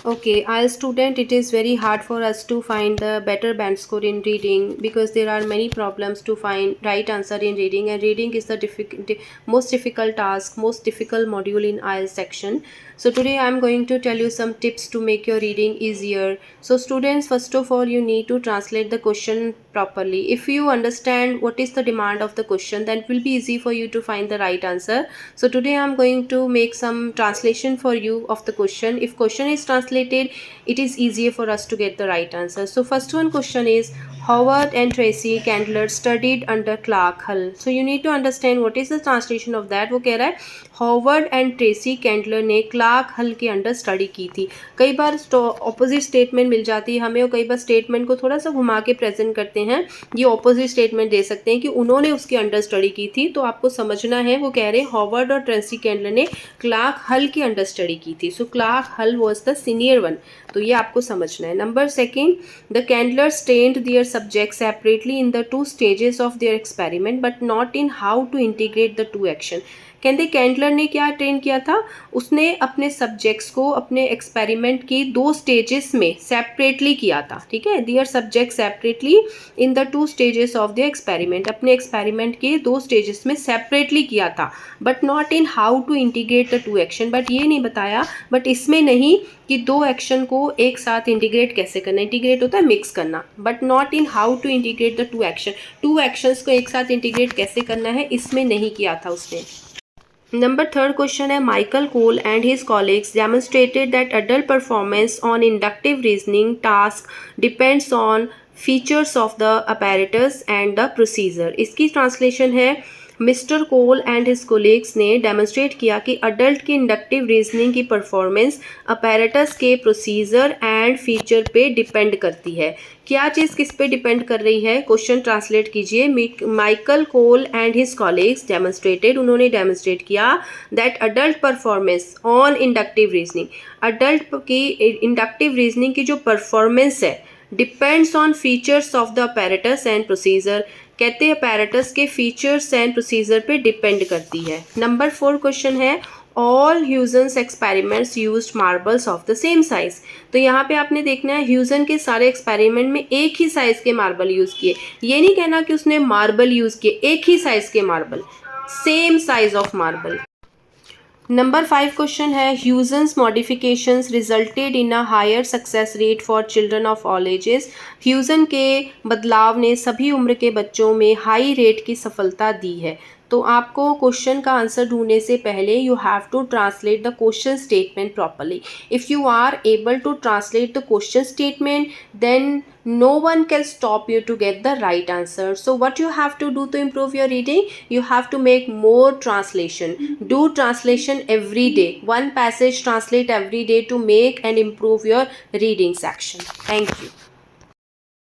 Okay, as student, it is very hard for us to find the better band score in reading because there are many problems to find right answer in reading, and reading is the most difficult task, most difficult module in IELTS section. So today I am going to tell you some tips to make your reading easier. So students, first of all, you need to translate the question properly. If you understand what is the demand of the question, then it will be easy for you to find the right answer. So today I am going to make some translation for you of the question. If question is translated, it is easier for us to get the right answer. So first one question is, Howard and Tracy Candler studied under Clark Hull. So you need to understand what is the translation of that. वो कह रहा है Howard and Tracy कैंडलर ने Clark हल के under study की थी. कई बार ऑपोजिट स्टेटमेंट मिल जाती है हमें, और कई बार स्टेटमेंट को थोड़ा सा घुमा के प्रेजेंट करते हैं. ये ऑपोजिट स्टेटमेंट दे सकते हैं कि उन्होंने उसके अंडर स्टडी की थी, तो आपको समझना है. वो कह रहे हैं हॉवर्ड और ट्रेसी कैंडलर ने क्लार्क हल के अंडर स्टडी की थी. So Clark Hull was the senior one, तो ये आपको समझना है. Number second, the Kendler stand their subject separately in the 2 stages of their experiment but not in how to integrate the 2 action. कहते Kendler ने क्या ट्रेन किया था, उसने अपने सब्जेक्ट्स को अपने एक्सपेरिमेंट की 2 स्टेजेस में सेपरेटली किया था. ठीक है, their subject separately in the 2 stages of the experiment. अपने एक्सपेरिमेंट के 2 स्टेजेस में सेपरेटली किया था, but not in how to integrate the 2 action. But ये नहीं बताया, बट इसमें नहीं कि 2 एक्शन को एक साथ इंटीग्रेट कैसे करना. इंटीग्रेट होता है मिक्स करना, but not in how to integrate the 2 action. 2 actions को एक साथ इंटीग्रेट कैसे करना है, इसमें नहीं किया था उसने. Number third question है, Michael Cole and his colleagues demonstrated that adult performance on inductive reasoning task depends on features of the apparatus and the procedure. इसकी ट्रांसलेशन है, mister Cole and his colleagues ने demonstrate किया कि adult की inductive reasoning की performance apparatus के procedure and feature पे depend करती है. क्या चीज़ किस पे डिपेंड कर रही है, क्वेश्चन ट्रांसलेट कीजिए. Michael Cole and his colleagues demonstrated, उन्होंने डेमोन्स्ट्रेट किया that adult performance on inductive reasoning, adult की इंडक्टिव रीजनिंग की जो परफॉर्मेंस है depends on features of the apparatus and procedure. कहते हैं अपैरेटस के फीचर्स एंड प्रोसीजर पे डिपेंड करती है. नंबर 4 क्वेश्चन है, ऑल ह्यूजन्स experiments used marbles of the same size. तो यहाँ पे आपने देखना है ह्यूजन के सारे एक्सपेरिमेंट में एक ही साइज के मार्बल यूज़ किए. ये नहीं कहना कि उसने मार्बल यूज़ किए, एक ही साइज के marble, same size of marble. Number 5 question है, Huygens modifications resulted in a higher success rate for children of all ages. Huygens के बदलाव ने सभी उम्र के बच्चों में हाई रेट की सफलता दी है. तो आपको क्वेश्चन का आंसर ढूंढने से पहले you have to translate the question statement properly. If you are able to translate the question statement, then no one can stop you to get the right answer. So what you have to do to improve your reading, you have to make more translation. Do translation every day, one passage translate every day to make and improve your reading section. Thank you.